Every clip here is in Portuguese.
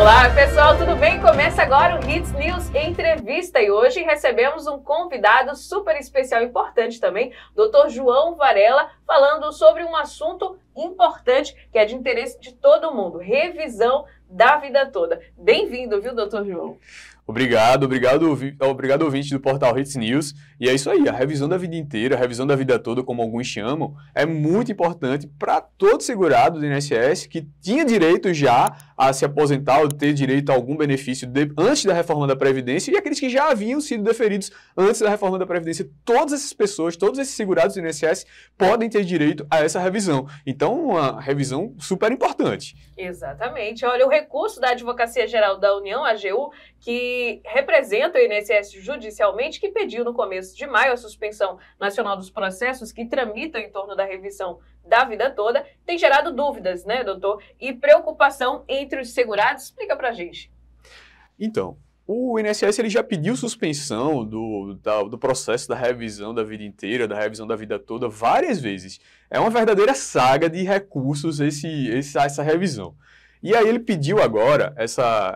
Olá, pessoal, tudo bem? Começa agora o Hits News Entrevista e hoje recebemos um convidado super especial e importante também, Dr. João Varela, falando sobre um assunto importante que é de interesse de todo mundo, revisão da vida toda. Bem-vindo, viu, Dr. João? Obrigado, ouvinte do portal Hits News. E é isso aí, a revisão da vida inteira, a revisão da vida toda, como alguns chamam, é muito importante para todo segurado do INSS que tinha direito já a se aposentar ou ter direito a algum benefício antes da reforma da Previdência e aqueles que já haviam sido deferidos antes da reforma da Previdência. Todas essas pessoas, todos esses segurados do INSS podem ter direito a essa revisão. Então, uma revisão super importante. Exatamente. Olha, o recurso da Advocacia Geral da União, AGU, que representa o INSS judicialmente, que pediu no começo de maio a suspensão nacional dos processos que tramitam em torno da revisão da vida toda, tem gerado dúvidas, né, doutor? E preocupação entre os segurados. Explica pra gente. Então, o INSS ele já pediu suspensão do processo da revisão da vida inteira, da revisão da vida toda, várias vezes. É uma verdadeira saga de recursos essa revisão. E aí ele pediu agora,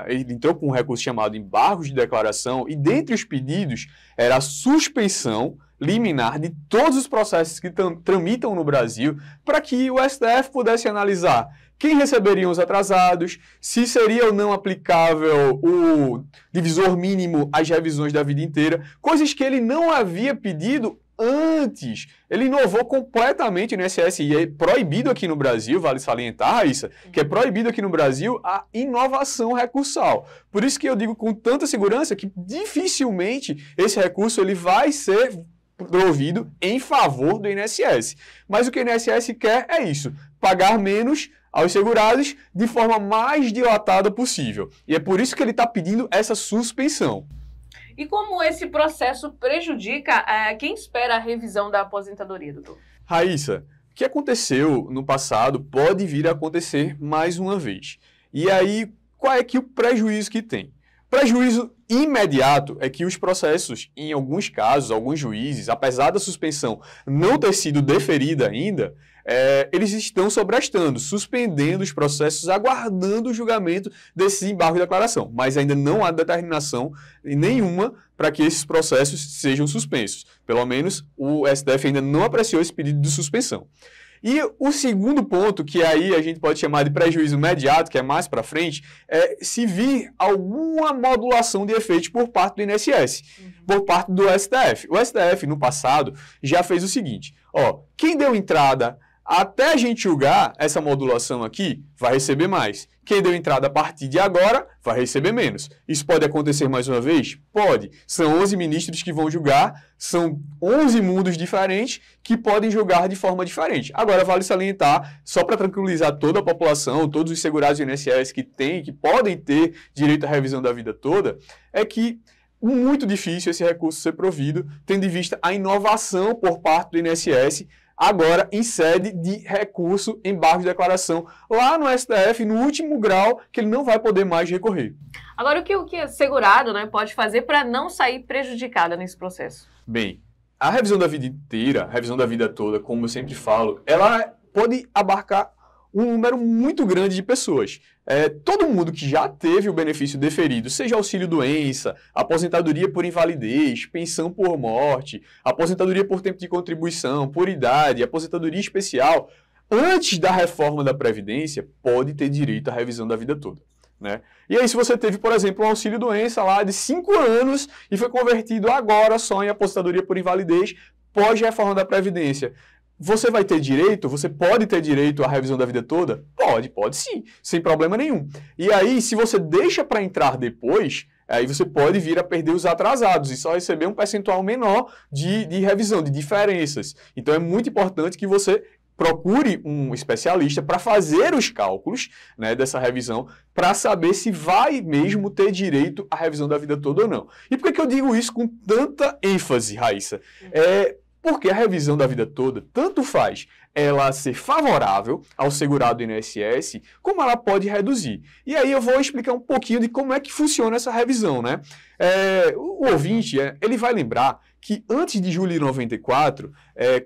ele entrou com um recurso chamado embargos de declaração, e dentre os pedidos era a suspensão liminar de todos os processos que tramitam no Brasil, para que o STF pudesse analisar quem receberiam os atrasados, se seria ou não aplicável o divisor mínimo às revisões da vida inteira, coisas que ele não havia pedido antes. Ele inovou completamente o INSS e é proibido aqui no Brasil, vale salientar, Raíssa, que é proibido aqui no Brasil a inovação recursal. Por isso que eu digo com tanta segurança que dificilmente esse recurso ele vai ser provido em favor do INSS. Mas o que o INSS quer é isso, pagar menos aos segurados de forma mais dilatada possível. E é por isso que ele está pedindo essa suspensão. E como esse processo prejudica quem espera a revisão da aposentadoria, doutor? Raíssa, o que aconteceu no passado pode vir a acontecer mais uma vez. E aí, qual é que o prejuízo que tem? Prejuízo imediato é que os processos, em alguns casos, alguns juízes, apesar da suspensão não ter sido deferida ainda, eles estão sobrestando, suspendendo os processos, aguardando o julgamento desse embargo de declaração. Mas ainda não há determinação nenhuma para que esses processos sejam suspensos. Pelo menos o STF ainda não apreciou esse pedido de suspensão. E o segundo ponto, que aí a gente pode chamar de prejuízo imediato, que é mais para frente, é se vir alguma modulação de efeitos por parte do INSS, por parte do STF. O STF, no passado, já fez o seguinte, quem deu entrada até a gente julgar essa modulação aqui, vai receber mais. Quem deu entrada a partir de agora, vai receber menos. Isso pode acontecer mais uma vez? Pode. São 11 ministros que vão julgar, são 11 mundos diferentes que podem julgar de forma diferente. Agora, vale salientar, só para tranquilizar toda a população, todos os segurados do INSS que podem ter direito à revisão da vida toda, é que muito difícil esse recurso ser provido, tendo em vista a inovação por parte do INSS, agora em sede de recurso, embargo de declaração, lá no STF, no último grau, que ele não vai poder mais recorrer. Agora, o que é segurado, né, pode fazer para não sair prejudicada nesse processo? Bem, a revisão da vida inteira, a revisão da vida toda, como eu sempre falo, ela pode abarcar um número muito grande de pessoas. Todo mundo que já teve o benefício deferido, seja auxílio-doença, aposentadoria por invalidez, pensão por morte, aposentadoria por tempo de contribuição, por idade, aposentadoria especial, antes da reforma da Previdência, pode ter direito à revisão da vida toda. Né? E aí, se você teve, por exemplo, um auxílio-doença lá de 5 anos e foi convertido agora só em aposentadoria por invalidez, pós-reforma da Previdência, você vai ter direito, você pode ter direito à revisão da vida toda? Pode sim, sem problema nenhum. E aí, se você deixa para entrar depois, aí você pode vir a perder os atrasados e só receber um percentual menor de revisão, de diferenças. Então, é muito importante que você procure um especialista para fazer os cálculos, né, dessa revisão, para saber se vai mesmo ter direito à revisão da vida toda ou não. E por que eu digo isso com tanta ênfase, Raíssa? Porque a revisão da vida toda tanto faz ela ser favorável ao segurado do INSS, como ela pode reduzir. E aí eu vou explicar um pouquinho de como é que funciona essa revisão, né? O ouvinte, ele vai lembrar que antes de julho de 94,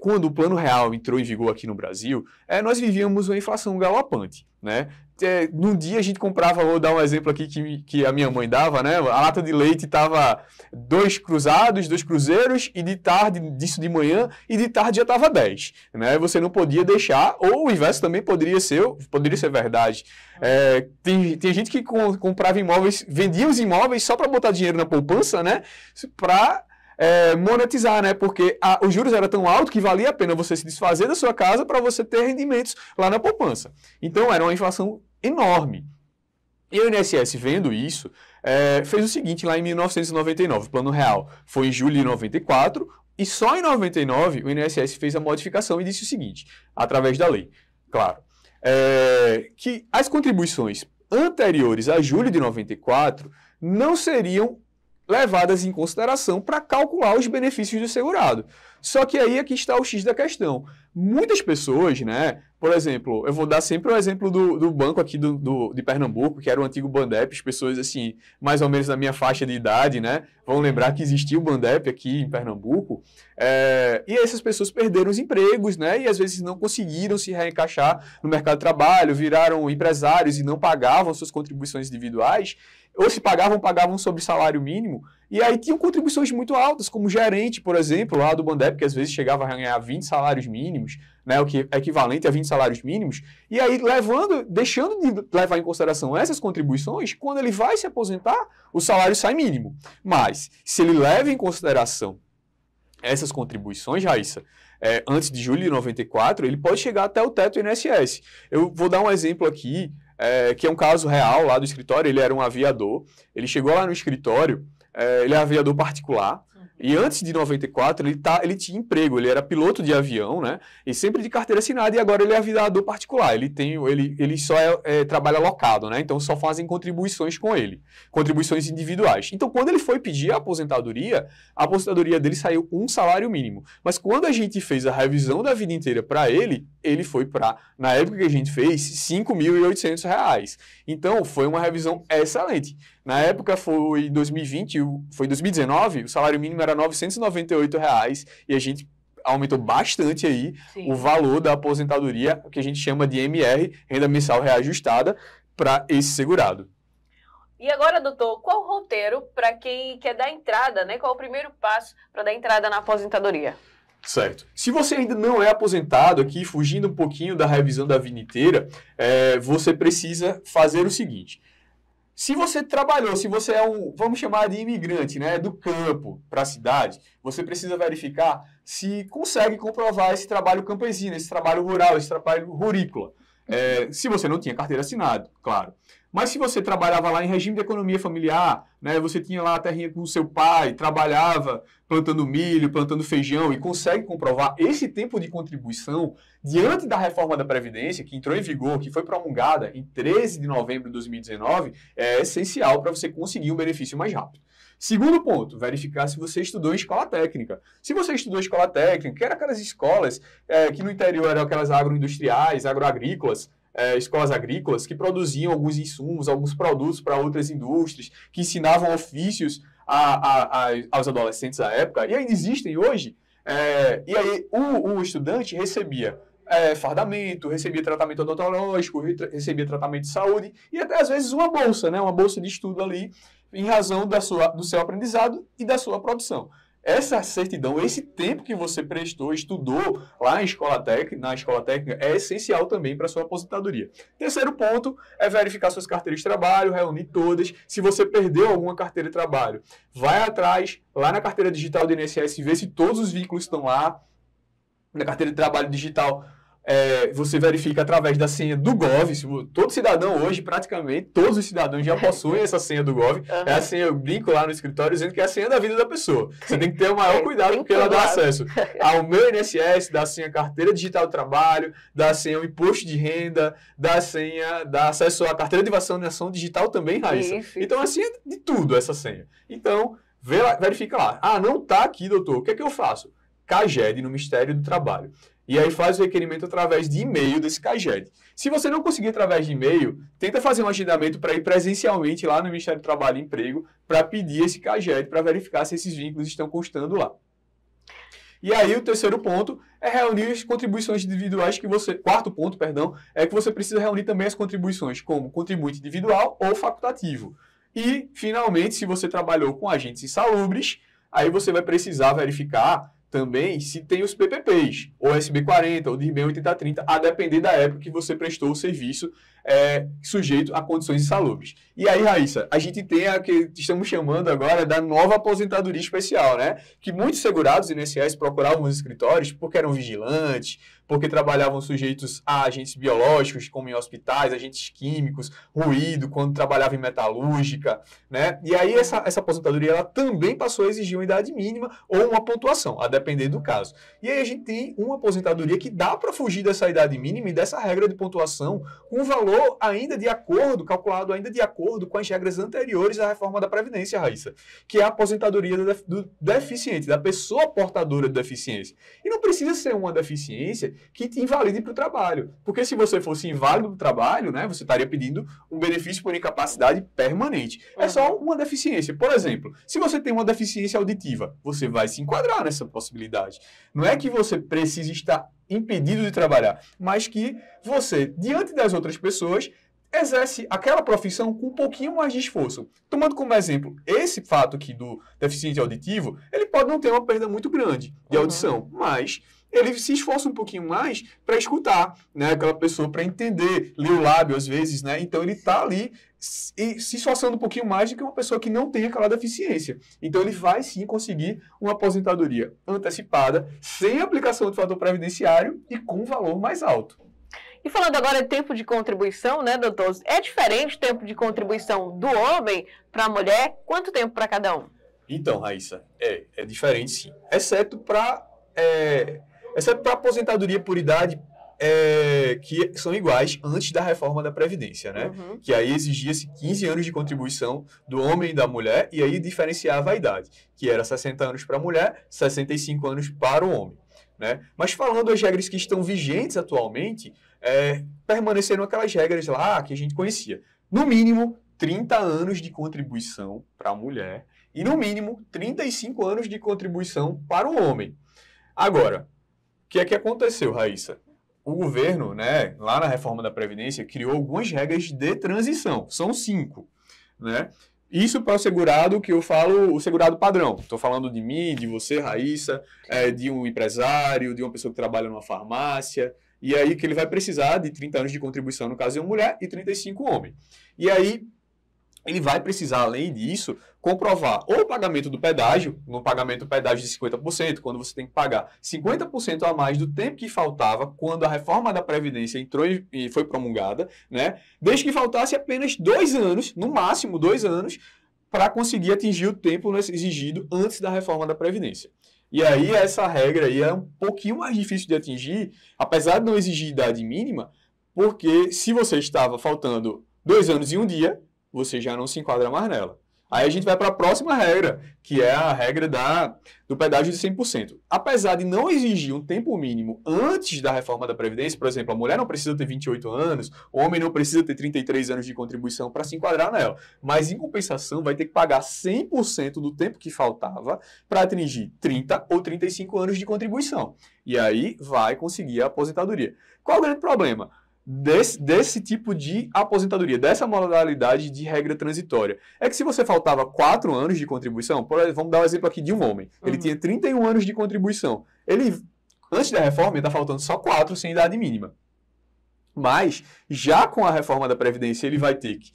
quando o Plano Real entrou em vigor aqui no Brasil, nós vivíamos uma inflação galopante, né? Num dia a gente comprava, vou dar um exemplo aqui que a minha mãe dava, né? A lata de leite estava 2 cruzados, 2 cruzeiros, e de tarde, disso de manhã, e de tarde já estava 10. Né? Você não podia deixar, ou o inverso também poderia ser verdade. Tem gente que comprava imóveis, vendia os imóveis só para botar dinheiro na poupança, né? Para monetizar, né? Porque os juros eram tão altos que valia a pena você se desfazer da sua casa para você ter rendimentos lá na poupança. Então, era uma inflação enorme. E o INSS, vendo isso, fez o seguinte, lá em 1999, o Plano Real foi em julho de 94, e só em 99 o INSS fez a modificação e disse o seguinte, através da lei, claro, que as contribuições anteriores a julho de 94 não seriam levadas em consideração para calcular os benefícios do segurado. Só que aí aqui está o X da questão. Muitas pessoas, né? Por exemplo, eu vou dar sempre o exemplo do banco aqui de Pernambuco, que era o antigo Bandep, as pessoas assim, mais ou menos na minha faixa de idade, né? Vão lembrar que existia o Bandep aqui em Pernambuco. E essas pessoas perderam os empregos, né? E às vezes não conseguiram se reencaixar no mercado de trabalho, viraram empresários e não pagavam suas contribuições individuais. Ou se pagavam sobre salário mínimo, e aí tinham contribuições muito altas, como gerente, por exemplo, lá do Bandep, que às vezes chegava a ganhar 20 salários mínimos, né, o que é equivalente a 20 salários mínimos, e aí deixando de levar em consideração essas contribuições, quando ele vai se aposentar, o salário sai mínimo. Mas, se ele leva em consideração essas contribuições, Raíssa, antes de julho de 94, ele pode chegar até o teto do INSS. Eu vou dar um exemplo aqui, que é um caso real lá do escritório. Ele era um aviador, ele chegou lá no escritório, ele é aviador particular, e antes de 94 ele tinha emprego, ele era piloto de avião, né? E sempre de carteira assinada, e agora ele é aviador particular, ele só trabalha locado, né? Então só fazem contribuições com ele, contribuições individuais. Então quando ele foi pedir a aposentadoria dele saiu um salário mínimo. Mas quando a gente fez a revisão da vida inteira para ele foi para, na época que a gente fez, R$ 5.800. Então foi uma revisão excelente. Na época foi 2019, o salário mínimo era R$ 998 e a gente aumentou bastante aí o valor da aposentadoria, que a gente chama de MR, renda mensal reajustada, para esse segurado. E agora, doutor, qual o roteiro para quem quer dar entrada, né? Qual o primeiro passo para dar entrada na aposentadoria? Certo. Se você ainda não é aposentado aqui, fugindo um pouquinho da revisão da vida inteira, você precisa fazer o seguinte. Se você trabalhou, se você é vamos chamar de imigrante, né, do campo para a cidade, você precisa verificar se consegue comprovar esse trabalho campesino, esse trabalho rural, esse trabalho rurícola. Se você não tinha carteira assinada, claro. Mas se você trabalhava lá em regime de economia familiar, né, você tinha lá a terrinha com o seu pai, trabalhava plantando milho, plantando feijão e consegue comprovar esse tempo de contribuição diante da reforma da Previdência, que entrou em vigor, que foi promulgada em 13 de novembro de 2019, é essencial para você conseguir um benefício mais rápido. Segundo ponto, verificar se você estudou em escola técnica. Se você estudou em escola técnica, que eram aquelas escolas que no interior eram aquelas agroindustriais, agroagrícolas, escolas agrícolas que produziam alguns insumos, alguns produtos para outras indústrias, que ensinavam ofícios aos adolescentes à época, e ainda existem hoje. E aí o estudante recebia fardamento, recebia tratamento odontológico, recebia tratamento de saúde e até às vezes uma bolsa, né? Uma bolsa de estudo ali, em razão do seu aprendizado e da sua produção. Essa certidão, esse tempo que você prestou, estudou lá na escola técnica, é essencial também para a sua aposentadoria. Terceiro ponto é verificar suas carteiras de trabalho, reunir todas. Se você perdeu alguma carteira de trabalho, vai atrás, lá na carteira digital do INSS, ver se todos os vínculos estão lá. Na carteira de trabalho digital, você verifica através da senha do Gov. Todo cidadão hoje, praticamente, todos os cidadãos já possuem essa senha do Gov. É a senha, eu brinco lá no escritório dizendo que é a senha da vida da pessoa. Você tem que ter o maior cuidado porque ela dá acesso ao meu INSS, dá senha carteira digital do trabalho, dá senha o imposto de renda, dá acesso à carteira de vacinação digital também, Raíssa. Então, a senha de tudo, essa senha. Então, verifica lá. Não está aqui, doutor. O que é que eu faço? CAGED, no Ministério do Trabalho. E aí faz o requerimento através de e-mail desse CAGED. Se você não conseguir através de e-mail, tenta fazer um agendamento para ir presencialmente lá no Ministério do Trabalho e Emprego para pedir esse CAGED, para verificar se esses vínculos estão constando lá. E aí o terceiro ponto é reunir as contribuições individuais que você... Quarto ponto, perdão, é que você precisa reunir também as contribuições como contribuinte individual ou facultativo. E, finalmente, se você trabalhou com agentes insalubres, aí você vai precisar verificar também se tem os PPPs, ou SB40, ou DIRBEM 8030, a depender da época que você prestou o serviço sujeito a condições insalubres. E aí, Raíssa, a gente tem a que estamos chamando agora da nova aposentadoria especial, né? Que muitos segurados INSS procuravam os escritórios porque eram vigilantes, porque trabalhavam sujeitos a agentes biológicos, como em hospitais, agentes químicos, ruído, quando trabalhava em metalúrgica, né? E aí essa aposentadoria ela também passou a exigir uma idade mínima ou uma pontuação, a depender do caso. E aí a gente tem uma aposentadoria que dá para fugir dessa idade mínima e dessa regra de pontuação com um valor ainda de acordo, calculado ainda de acordo com as regras anteriores à reforma da Previdência, Raíssa, que é a aposentadoria do deficiente, da pessoa portadora de deficiência. E não precisa ser uma deficiência que te invalide para o trabalho. Porque se você fosse inválido para o trabalho, né, você estaria pedindo um benefício por incapacidade permanente. É só uma deficiência. Por exemplo, se você tem uma deficiência auditiva, você vai se enquadrar nessa possibilidade. Não é que você precise estar impedido de trabalhar, mas que você, diante das outras pessoas, exerce aquela profissão com um pouquinho mais de esforço. Tomando como exemplo esse fato aqui do deficiente auditivo, ele pode não ter uma perda muito grande de audição, mas ele se esforça um pouquinho mais para escutar, né, aquela pessoa, para entender, ler o lábio às vezes, né? Então ele está ali se esforçando um pouquinho mais do que uma pessoa que não tem aquela deficiência. Então ele vai sim conseguir uma aposentadoria antecipada, sem aplicação do fator previdenciário e com um valor mais alto. E falando agora de tempo de contribuição, né, doutor? É diferente o tempo de contribuição do homem para a mulher? Quanto tempo para cada um? Então, Raíssa, é diferente sim. Exceto para aposentadoria por idade, que são iguais antes da reforma da Previdência, né? Uhum. Que aí exigia-se 15 anos de contribuição do homem e da mulher, e aí diferenciava a idade, que era 60 anos para a mulher, 65 anos para o homem, né? Mas falando as regras que estão vigentes atualmente, permaneceram aquelas regras lá que a gente conhecia. No mínimo, 30 anos de contribuição para a mulher e, no mínimo, 35 anos de contribuição para o homem. Agora, o que é que aconteceu, Raíssa? O governo, né, lá na reforma da Previdência, criou algumas regras de transição. São 5, né? Isso para o segurado que eu falo, o segurado padrão. Estou falando de mim, de você, Raíssa, de um empresário, de uma pessoa que trabalha numa farmácia. E aí que ele vai precisar de 30 anos de contribuição, no caso de uma mulher, e 35 homem. E aí ele vai precisar, além disso, comprovar ou o pagamento do pedágio, no pagamento do pedágio de 50%, quando você tem que pagar 50% a mais do tempo que faltava quando a reforma da Previdência entrou e foi promulgada, né? Desde que faltasse apenas 2 anos, no máximo 2 anos, para conseguir atingir o tempo exigido antes da reforma da Previdência. E aí essa regra aí é um pouquinho mais difícil de atingir, apesar de não exigir idade mínima, porque se você estava faltando 2 anos e 1 dia, você já não se enquadra mais nela. Aí a gente vai para a próxima regra, que é a regra do pedágio de 100%. Apesar de não exigir um tempo mínimo antes da reforma da Previdência, por exemplo, a mulher não precisa ter 28 anos, o homem não precisa ter 33 anos de contribuição para se enquadrar nela. Mas, em compensação, vai ter que pagar 100% do tempo que faltava para atingir 30 ou 35 anos de contribuição. E aí vai conseguir a aposentadoria. Qual é o grande problema desse tipo de aposentadoria, dessa modalidade de regra transitória? É que se você faltava 4 anos de contribuição, vamos dar um exemplo aqui de um homem, ele tinha 31 anos de contribuição, ele, antes da reforma, está faltando só 4 sem idade mínima. Mas, já com a reforma da Previdência, ele vai ter que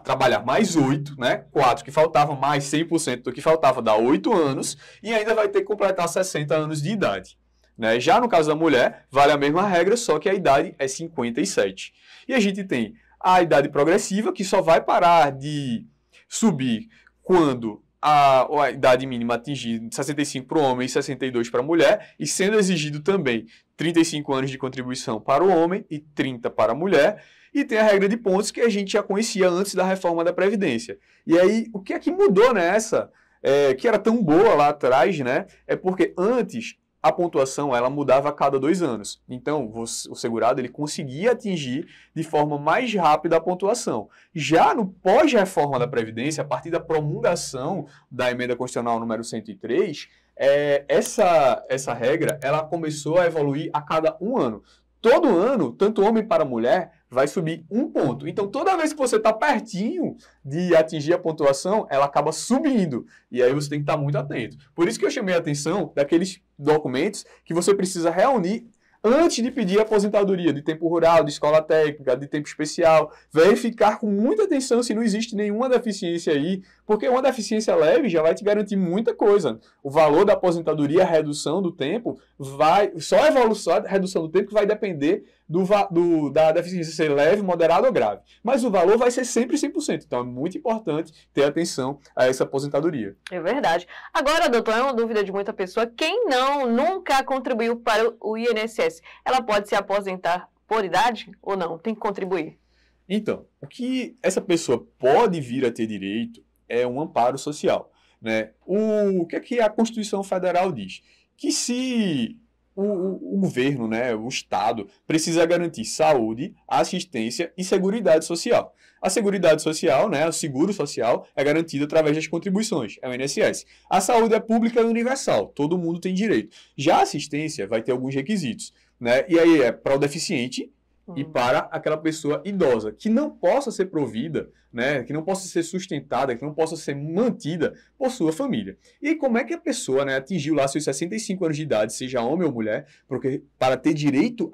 trabalhar mais 8, né? 4 que faltavam, mais 100% do que faltava, dá 8 anos, e ainda vai ter que completar 60 anos de idade. Né? Já no caso da mulher, vale a mesma regra, só que a idade é 57. E a gente tem a idade progressiva, que só vai parar de subir quando a idade mínima atingir 65 para o homem e 62 para a mulher, e sendo exigido também 35 anos de contribuição para o homem e 30 para a mulher. E tem a regra de pontos que a gente já conhecia antes da reforma da Previdência. E aí, o que é que mudou nessa, que era tão boa lá atrás, né? É porque antes a pontuação ela mudava a cada 2 anos. Então, o segurado ele conseguia atingir de forma mais rápida a pontuação. Já no pós-reforma da Previdência, a partir da promulgação da emenda constitucional número 103, essa regra, ela começou a evoluir a cada um ano. Todo ano, tanto homem para mulher, vai subir 1 ponto. Então, toda vez que você está pertinho de atingir a pontuação, ela acaba subindo. E aí você tem que estar muito atento. Por isso que eu chamei a atenção daqueles documentos que você precisa reunir antes de pedir a aposentadoria de tempo rural, de escola técnica, de tempo especial. Verificar com muita atenção se não existe nenhuma deficiência aí, porque uma deficiência leve já vai te garantir muita coisa. O valor da aposentadoria, a redução do tempo, só a redução do tempo que vai depender da deficiência ser leve, moderada ou grave. Mas o valor vai ser sempre 100%. Então é muito importante ter atenção a essa aposentadoria. É verdade. Agora, doutor, é uma dúvida de muita pessoa. Quem nunca contribuiu para o INSS, ela pode se aposentar por idade ou não? Tem que contribuir? Então, o que essa pessoa pode vir a ter direito é um amparo social, né? O que é que a Constituição Federal diz? Que se o governo, né, o Estado, precisa garantir saúde, assistência e seguridade social. A seguridade social, né, o seguro social, é garantido através das contribuições, é o INSS. A saúde é pública e universal, todo mundo tem direito. Já a assistência vai ter alguns requisitos, né? E aí é para o deficiente e para aquela pessoa idosa, que não possa ser provida, né, que não possa ser sustentada, que não possa ser mantida por sua família. E como é que a pessoa, né, atingiu lá seus 65 anos de idade, seja homem ou mulher, porque para ter direito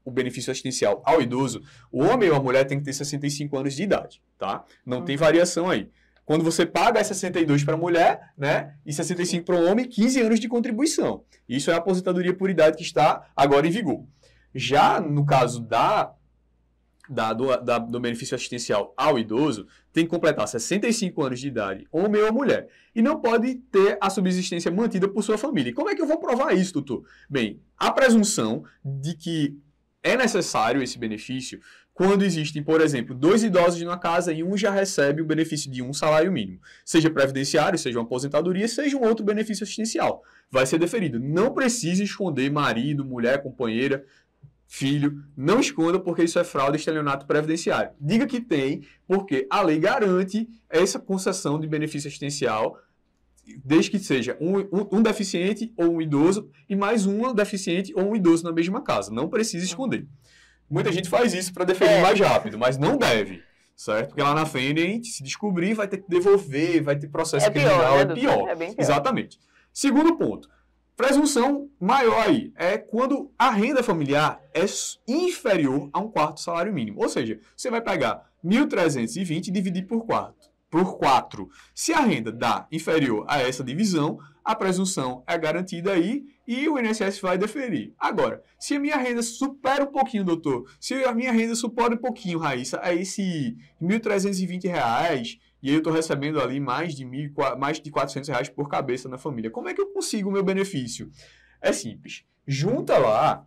o benefício assistencial ao idoso, o homem ou a mulher tem que ter 65 anos de idade, tá? Não tem variação aí. Quando você paga é 62 para a mulher, né, e 65 para o homem, 15 anos de contribuição. Isso é a aposentadoria por idade que está agora em vigor. Já no caso do benefício assistencial ao idoso, tem que completar 65 anos de idade, homem ou mulher, e não pode ter a subsistência mantida por sua família. E como é que eu vou provar isso, doutor? Bem, a presunção de que é necessário esse benefício quando existem, por exemplo, 2 idosos numa casa e um já recebe o benefício de um salário mínimo, seja previdenciário, seja uma aposentadoria, seja um outro benefício assistencial. Vai ser deferido. Não precisa esconder marido, mulher, companheira, filho, não esconda porque isso é fraude e estelionato previdenciário. Diga que tem, porque a lei garante essa concessão de benefício assistencial, desde que seja um deficiente ou um idoso e mais um deficiente ou um idoso na mesma casa. Não precisa esconder. Muita gente faz isso para definir mais rápido, mas não deve, certo? Porque lá na frente, se descobrir, vai ter que devolver, vai ter processo criminal, é pior. É bem pior. Exatamente. Segundo ponto. Presunção maior aí é quando a renda familiar é inferior a 1/4 salário mínimo. Ou seja, você vai pegar 1.320 e dividir por 4. Se a renda dá inferior a essa divisão, a presunção é garantida aí e o INSS vai deferir. Agora, se a minha renda supera um pouquinho, doutor, se a minha renda supera um pouquinho, Raíssa, a esse R$1.320, e aí eu estou recebendo ali mais de R$400 por cabeça na família. Como é que eu consigo o meu benefício? É simples. Junta lá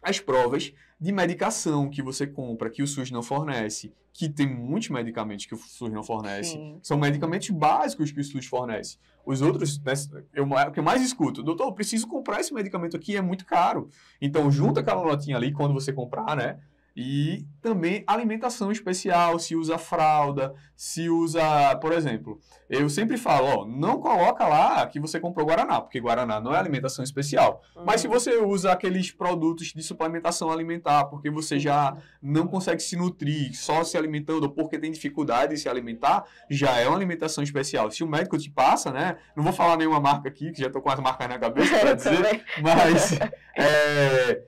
as provas de medicação que você compra, que o SUS não fornece, que tem muitos medicamentos que o SUS não fornece. Sim. São medicamentos básicos que o SUS fornece. Os outros, né, o que eu mais escuto, doutor, eu preciso comprar esse medicamento aqui, é muito caro. Então, junta aquela notinha ali quando você comprar, né? E também alimentação especial, se usa fralda, se usa, por exemplo, eu sempre falo, ó, não coloca lá que você comprou Guaraná, porque Guaraná não é alimentação especial. Mas se você usa aqueles produtos de suplementação alimentar, porque você já não consegue se nutrir só se alimentando, ou porque tem dificuldade de se alimentar, já é uma alimentação especial. Se o médico te passa, né, não vou falar nenhuma marca aqui, que já estou com as marcas na cabeça para dizer, mas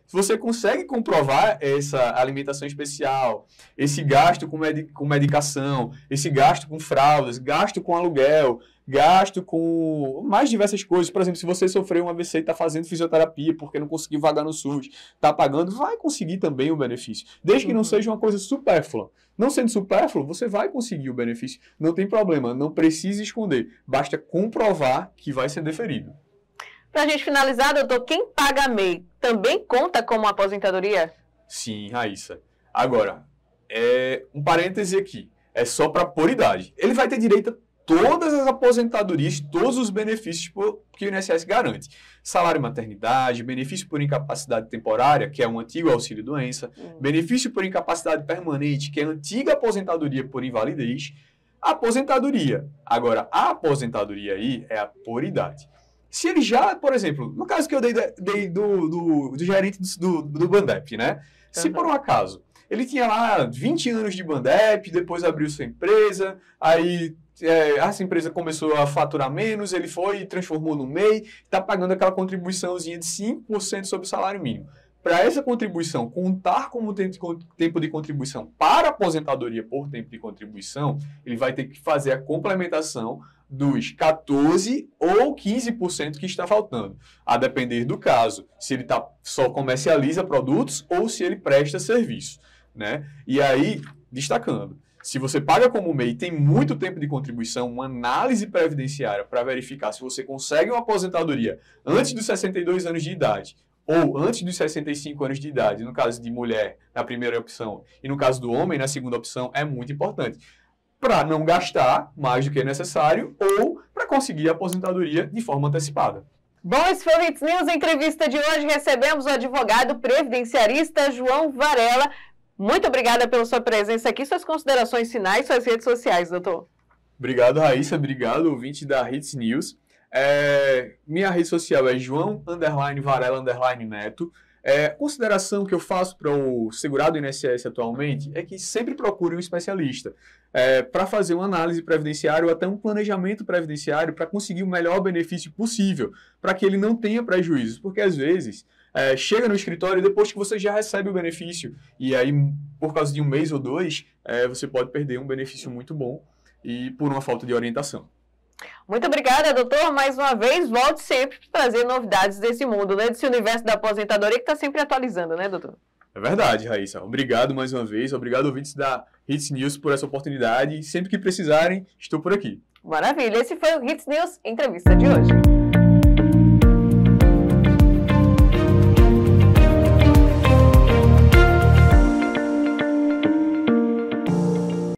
se você consegue comprovar essa alimentação especial, esse gasto com medicação, esse gasto com fraldas, gasto com aluguel, gasto com mais diversas coisas. Por exemplo, se você sofreu um AVC e está fazendo fisioterapia porque não conseguiu vagar no SUS, está pagando, vai conseguir também o benefício. Desde que não seja uma coisa supérflua. Não sendo supérfluo, você vai conseguir o benefício. Não tem problema, não precisa esconder. Basta comprovar que vai ser deferido. Para a gente finalizar, doutor, quem paga MEI também conta como aposentadoria? Sim, Raíssa. Agora, um parêntese aqui. É só para por idade. Ele vai ter direito a todas as aposentadorias, todos os benefícios que o INSS garante. Salário maternidade, benefício por incapacidade temporária, que é um antigo auxílio-doença, benefício por incapacidade permanente, que é a antiga aposentadoria por invalidez, aposentadoria. Agora, a aposentadoria aí é a por idade. Se ele já, por exemplo, no caso que eu dei do gerente do Bandep, né? Se por um acaso ele tinha lá 20 anos de Bandep, depois abriu sua empresa, aí essa empresa começou a faturar menos, ele foi e transformou no MEI, está pagando aquela contribuiçãozinha de 5% sobre o salário mínimo. Para essa contribuição contar como tempo de contribuição para aposentadoria por tempo de contribuição, ele vai ter que fazer a complementação dos 14% ou 15% que está faltando, a depender do caso, se ele só comercializa produtos ou se ele presta serviço, né? E aí, destacando, se você paga como MEI e tem muito tempo de contribuição, uma análise previdenciária para verificar se você consegue uma aposentadoria antes dos 62 anos de idade ou antes dos 65 anos de idade, no caso de mulher, na primeira opção, e no caso do homem, na segunda opção, é muito importante, para não gastar mais do que é necessário ou para conseguir a aposentadoria de forma antecipada. Bom, esse foi o Hits News. A entrevista de hoje recebemos o advogado previdenciarista João Varela. Muito obrigada pela sua presença aqui. Suas considerações finais, suas redes sociais, doutor. Obrigado, Raíssa. Obrigado, ouvinte da Hits News. Minha rede social é João_Varela_Neto. A consideração que eu faço para o segurado INSS atualmente é que sempre procure um especialista para fazer uma análise previdenciária ou até um planejamento previdenciário para conseguir o melhor benefício possível, para que ele não tenha prejuízos, porque às vezes chega no escritório depois que você já recebe o benefício e aí por causa de um mês ou dois você pode perder um benefício muito bom e por uma falta de orientação. Muito obrigada, doutor. Mais uma vez, volte sempre para trazer novidades desse mundo, né? Desse universo da aposentadoria que está sempre atualizando, né, doutor? É verdade, Raíssa. Obrigado mais uma vez. Obrigado, ouvintes da Hits News, por essa oportunidade. Sempre que precisarem, estou por aqui. Maravilha. Esse foi o Hits News Entrevista de hoje.